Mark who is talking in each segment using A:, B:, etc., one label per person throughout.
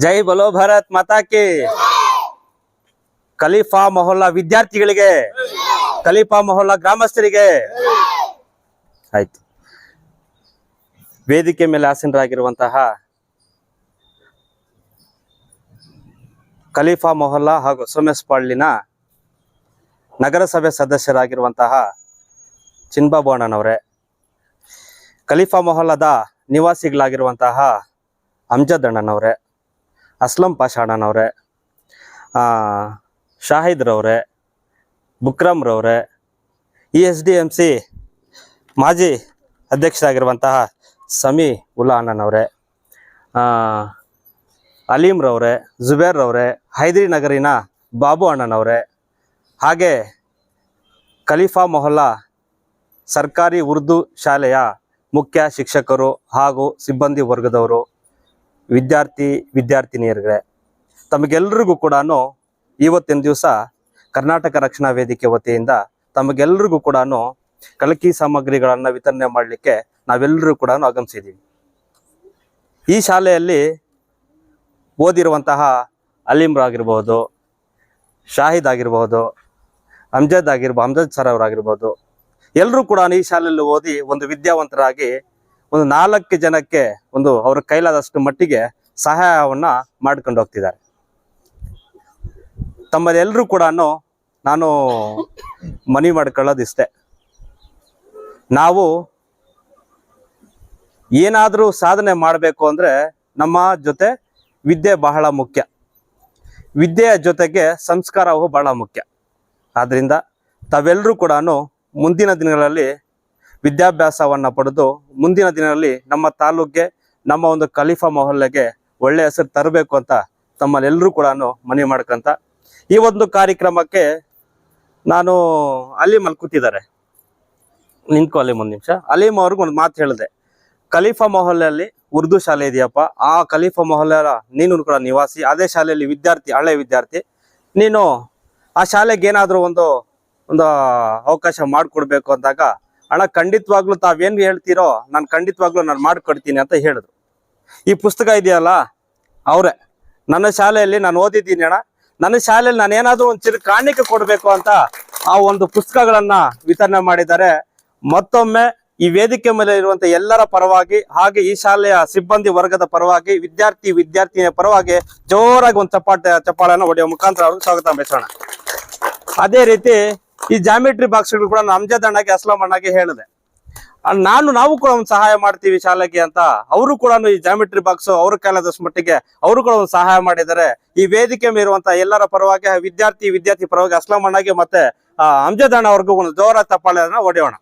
A: ಜೈ ಬಲೋ ಭಾರತ್ ಮಾತಾ ಕಿ. Khalifa Mohalla ವಿದ್ಯಾರ್ಥಿಗಳಿಗೆ, Khalifa Mohalla ಗ್ರಾಮಸ್ಥರಿಗೆ. ಆಯ್ತು. ವೇದಿಕೆ ಮೇಲೆ ಆಸೀನರಾಗಿರುವಂತಹ ಖಲೀಫಾ ಮೊಹಲ್ಲಾ ಹಾಗೂ ಸೋಮೇಸ್ಪಾಳ್ಯನ ನಗರಸಭೆ ಸದಸ್ಯರಾಗಿರುವಂತಹ ಚಿನ್ಬಾಬು ಅಣ್ಣನವರೇ, ಖಲೀಫಾ ಮೊಹಲ್ಲಾದ ನಿವಾಸಿಗಳಾಗಿರುವಂತಹ ಅಮ್ಜದ್ ಅಣ್ಣನವರೇ, ಅಸ್ಲಂ ಪಾಷಾ ಅಣ್ಣನವರೇ, ಶಾಹಿದ್ ರವರೇ, ಬುಕ್ರಮ್ ರವರೇ, ESDMC ಮಾಜಿ ಅಧ್ಯಕ್ಷರಾಗಿರುವಂತಹ ಸಮಿ ಉಲ್ಲಾ ಅಣ್ಣನವರೇ, ಅಲೀಂ ರವರೇ, ಜುಬೇರ್ ರವರೇ, ಹೈದರಿ ನಗರಿನ ಬಾಬು ಅಣ್ಣನವರೇ, ಹಾಗೆ ಖಲೀಫಾ ಮೊಹಲ್ಲಾ ಸರ್ಕಾರಿ ಉರ್ದು ಶಾಲೆಯ ಮುಖ್ಯ ಶಿಕ್ಷಕರು ಹಾಗೂ ಸಿಬ್ಬಂದಿ ವರ್ಗದವರು, ವಿದ್ಯಾರ್ಥಿನಿಯರಿಗೆ, ತಮಗೆಲ್ಲರಿಗೂ ಕೂಡ ಇವತ್ತಿನ ದಿವಸ ಕರ್ನಾಟಕ ರಕ್ಷಣಾ ವೇದಿಕೆ ವತಿಯಿಂದ ತಮಗೆಲ್ಲರಿಗೂ ಕೂಡ ಕಲಕಿ ಸಾಮಗ್ರಿಗಳನ್ನು ವಿತರಣೆ ಮಾಡಲಿಕ್ಕೆ ನಾವೆಲ್ಲರೂ ಕೂಡ ಆಗಮಿಸಿದ್ದೀವಿ. ಈ ಶಾಲೆಯಲ್ಲಿ ಓದಿರುವಂತಹ ಅಲೀಮ್ರಾಗಿರ್ಬೋದು, ಶಾಹಿದ್ ಆಗಿರ್ಬೋದು, ಅಮ್ಜದ್ ಸರ್ ಅವರಾಗಿರ್ಬೋದು, ಎಲ್ಲರೂ ಕೂಡ ಈ ಶಾಲೆಯಲ್ಲಿ ಓದಿ ಒಂದು ವಿದ್ಯಾವಂತರಾಗಿ ಒಂದು 4 ಜನಕ್ಕೆ ಒಂದು ಅವ್ರ ಕೈಲಾದಷ್ಟು ಮಟ್ಟಿಗೆ ಸಹಾಯವನ್ನ ಮಾಡ್ಕೊಂಡು ಹೋಗ್ತಿದ್ದಾರೆ. ತಮ್ಮದೆಲ್ಲರೂ ಕೂಡ ನಾನು ಮನವಿ ಮಾಡ್ಕೊಳ್ಳೋದಿಷ್ಟೇ, ನಾವು ಏನಾದರೂ ಸಾಧನೆ ಮಾಡಬೇಕು ಅಂದರೆ ನಮ್ಮ ಜೊತೆ ವಿದ್ಯೆ ಬಹಳ ಮುಖ್ಯ, ವಿದ್ಯೆಯ ಜೊತೆಗೆ ಸಂಸ್ಕಾರವು ಬಹಳ ಮುಖ್ಯ. ಆದ್ದರಿಂದ ತಾವೆಲ್ಲರೂ ಕೂಡ ಮುಂದಿನ ದಿನಗಳಲ್ಲಿ ವಿದ್ಯಾಭ್ಯಾಸವನ್ನು ಪಡೆದು ಮುಂದಿನ ದಿನಗಳಲ್ಲಿ ನಮ್ಮ ತಾಲೂಕಿಗೆ, ನಮ್ಮ ಒಂದು ಖಲೀಫಾ ಮೊಹಲ್ಲೆಗೆ ಒಳ್ಳೆಯ ಹೆಸರು ತರಬೇಕು ಅಂತ ತಮ್ಮಲ್ಲೆಲ್ಲರೂ ಕೂಡ ಮನವಿ ಮಾಡ್ಕೊಂತ ಈ ಒಂದು ಕಾರ್ಯಕ್ರಮಕ್ಕೆ ನಾನು ಅಲೀಮ್ ಅಲ್ಲಿ ಕೂತಿದ್ದಾರೆ, ನಿಂತ್ಕೊ ಅಲೀಮ್ ಒಂದು ನಿಮಿಷ. ಅಲೀಮ್ ಅವ್ರಿಗೆ ಒಂದು ಮಾತು ಹೇಳಿದೆ, ಖಲೀಫಾ ಮೊಹಲ್ಲೆಯಲ್ಲಿ ಉರ್ದು ಶಾಲೆ ಇದೆಯಪ್ಪ, ಆ ಖಲೀಫಾ ಮೊಹಲ್ಲೆಯ ನೀನು ಕೂಡ ನಿವಾಸಿ, ಅದೇ ಶಾಲೆಯಲ್ಲಿ ವಿದ್ಯಾರ್ಥಿ, ಹಳೆ ವಿದ್ಯಾರ್ಥಿ, ನೀನು ಆ ಶಾಲೆಗೆ ಏನಾದರೂ ಒಂದು ಅವಕಾಶ ಮಾಡಿಕೊಡ್ಬೇಕು ಅಂದಾಗ, ಅಣ್ಣ ಖಂಡಿತವಾಗ್ಲೂ ತಾವೇನು ಹೇಳ್ತೀರೋ ನಾನು ಖಂಡಿತವಾಗ್ಲೂ ನಾನು ಮಾಡಿಕೊಡ್ತೀನಿ ಅಂತ ಹೇಳಿದ್ರು. ಈ ಪುಸ್ತಕ ಇದೆಯಲ್ಲ ಅವರೇ, ನನ್ನ ಶಾಲೆಯಲ್ಲಿ ನಾನು ಓದಿದ್ದೀನಿ ಅಣ್ಣ, ನನ್ನ ಶಾಲೆಯಲ್ಲಿ ನಾನು ಏನಾದರೂ ಒಂದು ಚಿರು ಕಾಣಿಕೆ ಕೊಡಬೇಕು ಅಂತ ಆ ಒಂದು ಪುಸ್ತಕಗಳನ್ನ ವಿತರಣೆ ಮಾಡಿದ್ದಾರೆ. ಮತ್ತೊಮ್ಮೆ ಈ ವೇದಿಕೆ ಮೇಲೆ ಇರುವಂತ ಎಲ್ಲರ ಪರವಾಗಿ, ಹಾಗೆ ಈ ಶಾಲೆಯ ಸಿಬ್ಬಂದಿ ವರ್ಗದ ಪರವಾಗಿ, ವಿದ್ಯಾರ್ಥಿನಿಯ ಪರವಾಗಿ ಜೋರಾಗಿ ಒಂದು ಚಪ್ಪಾಳೆಯನ್ನು ಹೊಡೆಯುವ ಮುಖಾಂತರ ಅವ್ರಿಗೆ ಸ್ವಾಗತ ಬಯಸೋಣ. ಅದೇ ರೀತಿ ಈ ಜಾಮಿಟ್ರಿ ಬಾಕ್ಸ್ಗಳು ಕೂಡ ನಾನು ಅಮ್ಜದ್ ಅಣ್ಣಗೆ, ಅಸ್ಲಂ ಅಣ್ಣಗೆ ಹೇಳಿದೆ, ನಾವು ಕೂಡ ಒಂದು ಸಹಾಯ ಮಾಡ್ತೀವಿ ಶಾಲೆಗೆ ಅಂತ. ಅವರು ಕೂಡ ಈ ಜಾಮಿಟ್ರಿ ಬಾಕ್ಸ್ ಅವ್ರ ಕೈಲಾದಷ್ಟು ಮಟ್ಟಿಗೆ ಅವರು ಕೂಡ ಒಂದು ಸಹಾಯ ಮಾಡಿದ್ದಾರೆ. ಈ ವೇದಿಕೆ ಮೇಲಿರುವಂತ ಎಲ್ಲರ ಪರವಾಗಿ, ವಿದ್ಯಾರ್ಥಿ ಪರವಾಗಿ ಅಸ್ಲಂ ಅಣ್ಣಗೆ ಮತ್ತೆ ಅಮ್ಜದ್ ಅಣ್ಣ ಅವ್ರಿಗೂ ಒಂದು ಜೋರ ಚಪ್ಪಾಳೆಯನ್ನ ಹೊಡೆಯೋಣ.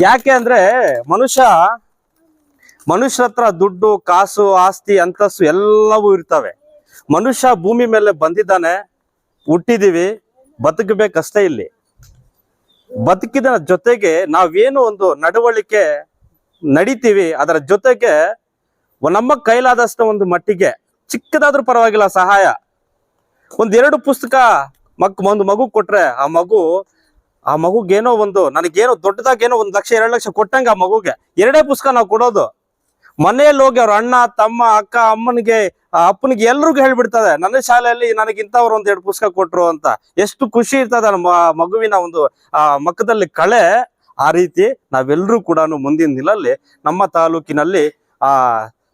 A: ಯಾಕೆ ಅಂದ್ರೆ ಮನುಷ್ಯರ ಹತ್ರ ದುಡ್ಡು, ಕಾಸು, ಆಸ್ತಿ, ಅಂತಸ್ತು ಎಲ್ಲವೂ ಇರ್ತವೆ. ಮನುಷ್ಯ ಭೂಮಿ ಮೇಲೆ ಬಂದಿದ್ದಾನೆ, ಹುಟ್ಟಿದೀವಿ, ಬದುಕಬೇಕಷ್ಟೇ. ಇಲ್ಲಿ ಬದುಕಿದ ಜೊತೆಗೆ ನಾವೇನು ಒಂದು ನಡವಳಿಕೆ ನಡಿತೀವಿ, ಅದರ ಜೊತೆಗೆ ನಮ್ಮ ಕೈಲಾದಷ್ಟು ಒಂದು ಮಟ್ಟಿಗೆ ಚಿಕ್ಕದಾದ್ರೂ ಪರವಾಗಿಲ್ಲ ಸಹಾಯ. 1-2 ಪುಸ್ತಕ ಒಂದು ಮಗು ಕೊಟ್ರೆ ಆ ಮಗುಗೇನೋ ನನಗೇನೋ ದೊಡ್ಡದಾಗೇನೋ 1 ಲಕ್ಷ 2 ಲಕ್ಷ ಕೊಟ್ಟಂಗೆ ಆ ಮಗುಗೆ 2 ಪುಸ್ತಕ ನಾವು ಕೊಡೋದು. ಮನೆಯಲ್ಲಿ ಹೋಗಿ ಅವ್ರ ಅಣ್ಣ, ತಮ್ಮ, ಅಕ್ಕ, ಅಮ್ಮನಿಗೆ, ಅಪ್ಪನಿಗೆ ಎಲ್ರಿಗೂ ಹೇಳ್ಬಿಡ್ತದೆ, ನನ್ನ ಶಾಲೆಯಲ್ಲಿ ನನಗಿಂತವ್ರು 1-2 ಪುಸ್ತಕ ಕೊಟ್ರು ಅಂತ. ಎಷ್ಟು ಖುಷಿ ಇರ್ತದೆ ಮಗುವಿನ ಒಂದು ಮಕ್ಕದಲ್ಲಿ ಕಳೆ. ಆ ರೀತಿ ನಾವೆಲ್ಲರೂ ಕೂಡ ಮುಂದಿನ ದಿನದಲ್ಲಿ ನಮ್ಮ ತಾಲೂಕಿನಲ್ಲಿ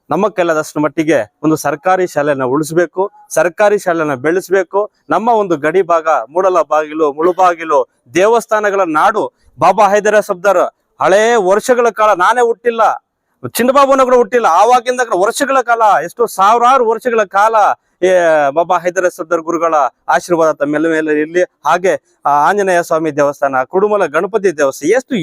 A: ನಮ್ಮ ಕೈಲಾದಷ್ಟು ಮಟ್ಟಿಗೆ ಒಂದು ಸರ್ಕಾರಿ ಶಾಲೆನ ಉಳಿಸ್ಬೇಕು, ಸರ್ಕಾರಿ ಶಾಲೆನ ಬೆಳೆಸ್ಬೇಕು. ನಮ್ಮ ಒಂದು ಗಡಿ ಭಾಗ, ಮೂಡಲಬಾಗಿಲು, ಮುಳುಬಾಗಿಲು, ದೇವಸ್ಥಾನಗಳ ನಾಡು. ಬಾಬಾ ಹೈದರ ಸಬ್ದರ್ ಹಳೇ ವರ್ಷಗಳ ಕಾಲ, ನಾನೇ ಹುಟ್ಟಿಲ್ಲ, ಚಿನ್ನಬಾಬುನ ಕೂಡ ಹುಟ್ಟಿಲ್ಲ, ಆವಾಗಿಂದ ವರ್ಷಗಳ ಕಾಲ, ಎಷ್ಟೋ ಸಾವಿರಾರು ವರ್ಷಗಳ ಕಾಲ ಬಾಬಾ ಹೈದರ ಸಬ್ದರ್ ಗುರುಗಳ ಆಶೀರ್ವಾದ ತಮ್ಮೆಲ್ಲ ಮೇಲೆ ಇರಲಿ. ಹಾಗೆ ಆಂಜನೇಯ ಸ್ವಾಮಿ ದೇವಸ್ಥಾನ, ಕುಡುಮಲ ಗಣಪತಿ ದೇವಸ್ಥಾನ, ಎಷ್ಟು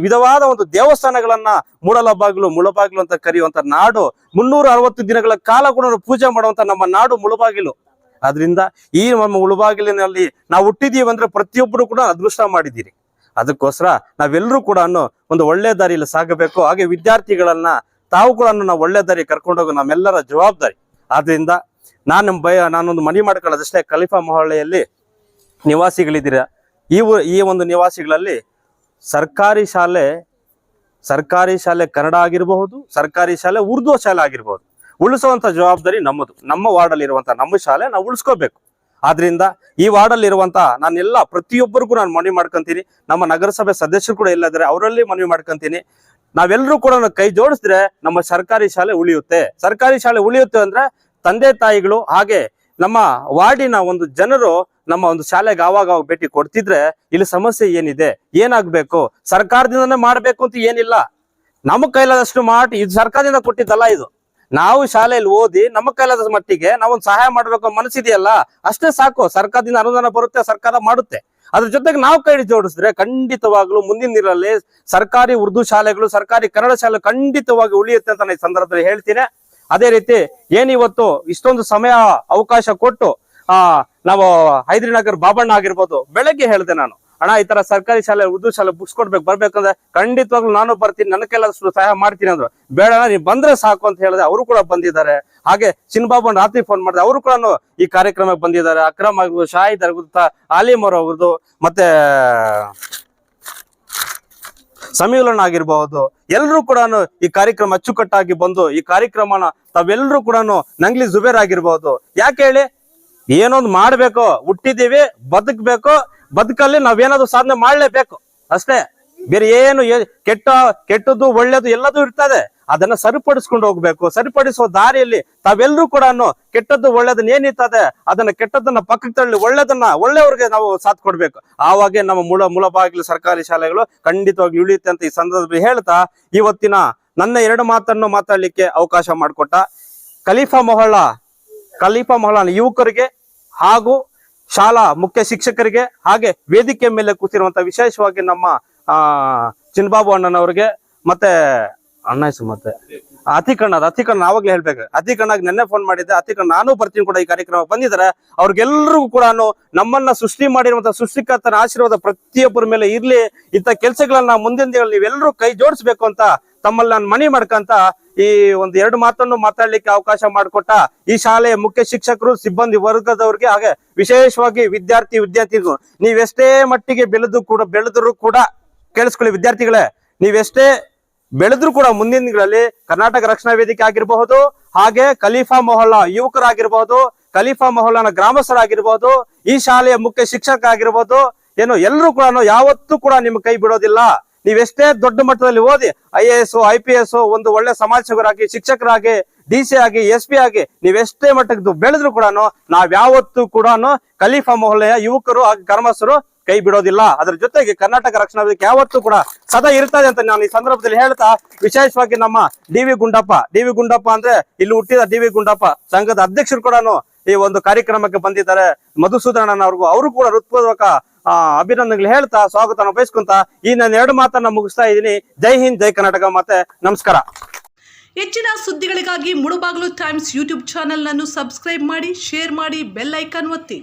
A: ವಿಧವಾದ ಒಂದು ದೇವಸ್ಥಾನಗಳನ್ನ ಮೂಡಲಬಾಗಿಲು, ಮುಳುಬಾಗಿಲು ಅಂತ ಕರೆಯುವಂತ ನಾಡು. 360 ದಿನಗಳ ಕಾಲ ಕೂಡ ಪೂಜೆ ಮಾಡುವಂತ ನಮ್ಮ ನಾಡು ಮುಳುಬಾಗಿಲು. ಆದ್ರಿಂದ ಈ ನಮ್ಮ ಮುಳುಬಾಗಿಲಿನಲ್ಲಿ ನಾವು ಹುಟ್ಟಿದೀವಿ ಅಂದ್ರೆ ಪ್ರತಿಯೊಬ್ಬರು ಕೂಡ ಅದೃಷ್ಟ ಮಾಡಿದ್ದೀರಿ. ಅದಕ್ಕೋಸ್ಕರ ನಾವೆಲ್ಲರೂ ಕೂಡ ಒಂದು ಒಳ್ಳೆ ದಾರಿಯಲ್ಲಿ ಸಾಗಬೇಕು. ಹಾಗೆ ವಿದ್ಯಾರ್ಥಿಗಳನ್ನ ತಾವು ಕೂಡ ನಾವು ಒಳ್ಳೆ ದಾರಿ ಕರ್ಕೊಂಡೋಗೋ ನಮ್ಮೆಲ್ಲರ ಜವಾಬ್ದಾರಿ. ಆದ್ರಿಂದ ನಾನೊಂದು ಮನವಿ ಮಾಡ್ಕೊಳ್ಳೋದಷ್ಟೇ, ಖಲೀಫಾ ಮೊಹಲ್ಲೆಯಲ್ಲಿ ನಿವಾಸಿಗಳಿದ್ದೀರಾ, ಈ ಒಂದು ನಿವಾಸಿಗಳಲ್ಲಿ ಸರ್ಕಾರಿ ಶಾಲೆ ಸರ್ಕಾರಿ ಶಾಲೆ ಕನ್ನಡ ಆಗಿರಬಹುದು, ಸರ್ಕಾರಿ ಶಾಲೆ ಉರ್ದು ಶಾಲೆ ಆಗಿರಬಹುದು, ಉಳಿಸುವಂತ ಜವಾಬ್ದಾರಿ ನಮ್ಮದು. ನಮ್ಮ ವಾರ್ಡಲ್ಲಿ ಇರುವಂತ ನಮ್ಮ ಶಾಲೆ ನಾವು ಉಳಿಸ್ಕೋಬೇಕು. ಆದ್ರಿಂದ ಈ ವಾರ್ಡಲ್ಲಿ ಇರುವಂತ ನಾನೆಲ್ಲ ಪ್ರತಿಯೊಬ್ಬರಿಗೂ ನಾನು ಮನವಿ ಮಾಡ್ಕೊಂತೀನಿ. ನಮ್ಮ ನಗರಸಭೆ ಸದಸ್ಯರು ಕೂಡ ಇಲ್ಲದ್ರೆ ಅವರಲ್ಲಿ ಮನವಿ ಮಾಡ್ಕೊಂತೀನಿ. ನಾವೆಲ್ಲರೂ ಕೂಡ ಕೈ ಜೋಡಿಸಿದ್ರೆ ನಮ್ಮ ಸರ್ಕಾರಿ ಶಾಲೆ ಉಳಿಯುತ್ತೆ. ಸರ್ಕಾರಿ ಶಾಲೆ ಉಳಿಯುತ್ತೆ ಅಂದ್ರೆ ತಂದೆ ತಾಯಿಗಳು ಹಾಗೆ ನಮ್ಮ ವಾರ್ಡಿನ ಒಂದು ಜನರು ನಮ್ಮ ಒಂದು ಶಾಲೆಗೆ ಆವಾಗ ಭೇಟಿ ಕೊಡ್ತಿದ್ರೆ ಇಲ್ಲಿ ಸಮಸ್ಯೆ ಏನಿದೆ, ಏನಾಗ್ಬೇಕು, ಸರ್ಕಾರದಿಂದನೇ ಮಾಡ್ಬೇಕು ಅಂತ ಏನಿಲ್ಲ. ನಮ್ಮ ಕೈಲಾದಷ್ಟು ಮಾಡಿ, ಇದು ಸರ್ಕಾರದಿಂದ ಕೊಟ್ಟಿದ್ದಲ್ಲ, ಇದು ನಾವು ಶಾಲೆಯಲ್ಲಿ ಓದಿ ನಮ್ಮ ಕೈಲಾದ ಮಟ್ಟಿಗೆ ನಾವೊಂದು ಸಹಾಯ ಮಾಡ್ಬೇಕು ಮನಸ್ಸಿದೆಯಲ್ಲ, ಅಷ್ಟೇ ಸಾಕು. ಸರ್ಕಾರದಿಂದ ಅನುದಾನ ಬರುತ್ತೆ, ಸರ್ಕಾರ ಮಾಡುತ್ತೆ. ಅದ್ರ ಜೊತೆಗೆ ನಾವು ಕೈ ಜೋಡಿಸಿದ್ರೆ ಖಂಡಿತವಾಗ್ಲೂ ಮುಂದಿನ ದಿನಗಳಲ್ಲಿ ಸರ್ಕಾರಿ ಉರ್ದು ಶಾಲೆಗಳು, ಸರ್ಕಾರಿ ಕನ್ನಡ ಶಾಲೆ ಖಂಡಿತವಾಗಿ ಉಳಿಯುತ್ತೆ ಅಂತ ನಾನು ಈ ಸಂದರ್ಭದಲ್ಲಿ ಹೇಳ್ತೀನಿ. ಅದೇ ರೀತಿ ಏನಿವತ್ತು ಇಷ್ಟೊಂದು ಸಮಯ ಅವಕಾಶ ಕೊಟ್ಟು ನಾವು ಹೈದ್ರಿನಗರ್ ಬಾಬಣ್ಣ ಆಗಿರ್ಬೋದು, ಬೆಳಗ್ಗೆ ಹೇಳಿದೆ ನಾನು, ಅಣ್ಣ ಈ ತರ ಸರ್ಕಾರಿ ಶಾಲೆ ಉರ್ದು ಶಾಲೆ ಬುಕ್ಸ್ ಕೊಡ್ಬೇಕು, ಬರ್ಬೇಕಂದ್ರೆ ಖಂಡಿತವಾಗ್ಲೂ ನಾನು ಬರ್ತೀನಿ, ನನ್ನ ಕೈಲಾದಷ್ಟು ಸಹಾಯ ಮಾಡ್ತೀನಿ ಅಂದ್ರು. ಬೇಡ ನೀವ್ ಬಂದ್ರೆ ಸಾಕು ಅಂತ ಹೇಳಿದೆ. ಅವರು ಕೂಡ ಬಂದಿದ್ದಾರೆ. ಹಾಗೆ ಚಿನ್ನಬಾಬು ರಾತ್ರಿ ಫೋನ್ ಮಾಡಿದೆ, ಅವರು ಕೂಡ ಈ ಕಾರ್ಯಕ್ರಮಕ್ಕೆ ಬಂದಿದ್ದಾರೆ. ಅಕ್ರಮ್ ಆಗಿರ್ಬೋದು, ಶಾಹಿದ್ ಆಗಿರ್ಬೋದು, ಆಲಿಮ್ ಅವ್ರು ಆಗಿರ್ಬೋದು, ಮತ್ತೆ ಸಮೀಲನ್ ಆಗಿರ್ಬಹುದು, ಎಲ್ಲರೂ ಕೂಡ ಈ ಕಾರ್ಯಕ್ರಮ ಅಚ್ಚುಕಟ್ಟಾಗಿ ಬಂದು ಈ ಕಾರ್ಯಕ್ರಮನ ತಾವೆಲ್ಲರೂ ಕೂಡ ನಂಗ್ಲಿ ಜುಬೇರ್ ಆಗಿರ್ಬಹುದು. ಯಾಕೆ ಹೇಳಿ, ಏನೊಂದು ಮಾಡ್ಬೇಕು, ಹುಟ್ಟಿದೀವಿ, ಬದುಕ್ಬೇಕು, ಬದುಕಲ್ಲಿ ನಾವೇನಾದ್ರು ಸಾಧನೆ ಮಾಡ್ಲೇಬೇಕು ಅಷ್ಟೇ. ಬೇರೆ ಏನು ಕೆಟ್ಟದ್ದು ಒಳ್ಳೇದು ಎಲ್ಲದೂ ಇರ್ತದೆ. ಅದನ್ನ ಸರಿಪಡಿಸ್ಕೊಂಡು ಹೋಗ್ಬೇಕು. ಸರಿಪಡಿಸುವ ದಾರಿಯಲ್ಲಿ ತಾವೆಲ್ಲರೂ ಕೂಡ ಕೆಟ್ಟದ್ದು ಒಳ್ಳೇದನ್ನ ಏನಿರ್ತದೆ ಅದನ್ನ ಕೆಟ್ಟದನ್ನ ಪಕ್ಕಕ್ಕೆ ತಳ್ಳಿ ಒಳ್ಳೆಯವ್ರಿಗೆ ನಾವು ಸಾಥ್ ಕೊಡ್ಬೇಕು. ಆವಾಗೆ ನಮ್ಮ ಮೂಲಭಾಗಿಲು ಸರ್ಕಾರಿ ಶಾಲೆಗಳು ಖಂಡಿತವಾಗಿ ಉಳಿಯುತ್ತೆ ಅಂತ ಈ ಸಂದರ್ಭದಲ್ಲಿ ಹೇಳ್ತಾ, ಇವತ್ತಿನ ನನ್ನ 2 ಮಾತನ್ನು ಮಾತಾಡ್ಲಿಕ್ಕೆ ಅವಕಾಶ ಮಾಡಿಕೊಟ್ಟ ಖಲೀಫಾ ಮೊಹಲ್ಲಾ ಯುವಕರಿಗೆ ಹಾಗೂ ಶಾಲಾ ಮುಖ್ಯ ಶಿಕ್ಷಕರಿಗೆ ಹಾಗೆ ವೇದಿಕೆ ಮೇಲೆ ಕೂತಿರುವಂತ ವಿಶೇಷವಾಗಿ ನಮ್ಮ ಚಿನ್ನಬಾಬು ಅಣ್ಣನವ್ರಿಗೆ ಮತ್ತೆ ಮತ್ತೆ ಅತಿಕಣ್ಣ ಆವಾಗ್ಲೇ ಹೇಳ್ಬೇಕು. ಅತಿಕಣ್ಣಾಗ ನೆನ್ನೆ ಫೋನ್ ಮಾಡಿದ್ದೆ. ಅತಿಕಣ್ಣ ನಾನು ಬರ್ತೀನಿ ಕೂಡ ಈ ಕಾರ್ಯಕ್ರಮ ಬಂದಿದ್ದಾರೆ. ಅವ್ರಿಗೆಲ್ರಿಗೂ ಕೂಡ ನಮ್ಮನ್ನ ಸೃಷ್ಟಿ ಮಾಡಿರುವಂತ ಸೃಷ್ಟಿಕರ್ತನ ಆಶೀರ್ವಾದ ಪ್ರತಿಯೊಬ್ಬರ ಮೇಲೆ ಇರ್ಲಿ. ಇಂಥ ಕೆಲ್ಸಗಳನ್ನ ಮುಂದಿನ ದಿನಗಳಲ್ಲಿ ನೀವೆಲ್ಲರೂ ಕೈ ಜೋಡಿಸ್ಬೇಕು ಅಂತ ತಮ್ಮಲ್ಲಿ ನಾನು ಮನವಿ ಮಾಡ್ಕಂತ ಈ ಒಂದು 2 ಮಾತನ್ನು ಮಾತಾಡ್ಲಿಕ್ಕೆ ಅವಕಾಶ ಮಾಡಿಕೊಟ್ಟ ಈ ಶಾಲೆಯ ಮುಖ್ಯ ಶಿಕ್ಷಕರು, ಸಿಬ್ಬಂದಿ ವರ್ಗದವ್ರಿಗೆ ಹಾಗೆ ವಿಶೇಷವಾಗಿ ವಿದ್ಯಾರ್ಥಿಗಳು, ನೀವೆಷ್ಟೇ ಮಟ್ಟಿಗೆ ಬೆಳೆದ್ರು ಕೂಡ ಕೇಳಿಸ್ಕೊಳ್ಳಿ ವಿದ್ಯಾರ್ಥಿಗಳೇ, ನೀವೆಷ್ಟೇ ಬೆಳೆದ್ರು ಕೂಡ ಮುಂದಿನ ದಿನಗಳಲ್ಲಿ ಕರ್ನಾಟಕ ರಕ್ಷಣಾ ವೇದಿಕೆ ಆಗಿರಬಹುದು, ಹಾಗೆ ಖಲೀಫಾ ಮೊಹಲ್ಲಾ ಯುವಕರಾಗಿರ್ಬಹುದು, ಖಲೀಫಾ ಮೊಹಲ್ಲಾನ ಗ್ರಾಮಸ್ಥರಾಗಿರ್ಬಹುದು, ಈ ಶಾಲೆಯ ಮುಖ್ಯ ಶಿಕ್ಷಕ ಆಗಿರ್ಬಹುದು, ಎಲ್ಲರೂ ಕೂಡ ಯಾವತ್ತೂ ಕೂಡ ನಿಮ್ ಕೈ ಬಿಡೋದಿಲ್ಲ. ನೀವೆಷ್ಟೇ ದೊಡ್ಡ ಮಟ್ಟದಲ್ಲಿ ಓದಿ IAS IPS ಒಂದು ಒಳ್ಳೆ ಸಮಾಜ ಸೇವಕರಾಗಿ, ಶಿಕ್ಷಕರಾಗಿ, DC ಆಗಿ, SP ಆಗಿ ನೀವೆಷ್ಟೇ ಮಟ್ಟಕ್ಕೆ ಬೆಳೆದ್ರು ಕೂಡ ನಾವ್ಯಾವತ್ತೂ ಕೂಡ ಖಲೀಫಾ ಮೊಹಲ್ಲೆಯ ಯುವಕರು ಹಾಗೂ ಗ್ರಾಮಸ್ಥರು ಕೈ ಬಿಡೋದಿಲ್ಲ. ಅದ್ರ ಜೊತೆಗೆ ಕರ್ನಾಟಕ ರಕ್ಷಣಾ ವೇದಿಕೆ ಯಾವತ್ತೂ ಕೂಡ ಸದಾ ಇರ್ತದೆ ಅಂತ ನಾನು ಈ ಸಂದರ್ಭದಲ್ಲಿ ಹೇಳ್ತಾ, ವಿಶೇಷವಾಗಿ ನಮ್ಮ DV ಗುಂಡಪ್ಪ ಅಂದ್ರೆ ಇಲ್ಲಿ ಹುಟ್ಟಿದ DV ಗುಂಡಪ್ಪ ಸಂಘದ ಅಧ್ಯಕ್ಷರು ಕೂಡ ಈ ಒಂದು ಕಾರ್ಯಕ್ರಮಕ್ಕೆ ಬಂದಿದ್ದಾರೆ. ಮಧುಸೂದನಣ್ಣ ಅವರು ಕೂಡ ಹೃತ್ಪೂರ್ವಕ ಅಭಿನಂದನೆಗಳು ಹೇಳ್ತಾ ಸ್ವಾಗತನ ಬಯಸ್ಕೊಂತ ಈ ನಾನು 2 ಮಾತನ್ನ ಮುಗಿಸ್ತಾ ಇದ್ದೀನಿ. ಜೈ ಹಿಂದ್, ಜೈ ಕರ್ನಾಟಕ, ಮತ್ತೆ ನಮಸ್ಕಾರ.
B: ಹೆಚ್ಚಿನ ಸುದ್ದಿಗಳಿಗಾಗಿ ಮುಳುಬಾಗಿಲು ಟೈಮ್ಸ್ ಯೂಟ್ಯೂಬ್ ಚಾನೆಲ್ ಅನ್ನು ಸಬ್ಸ್ಕ್ರೈಬ್ ಮಾಡಿ, ಶೇರ್ ಮಾಡಿ, ಬೆಲ್ ಐಕಾನ್ ಒತ್ತಿ.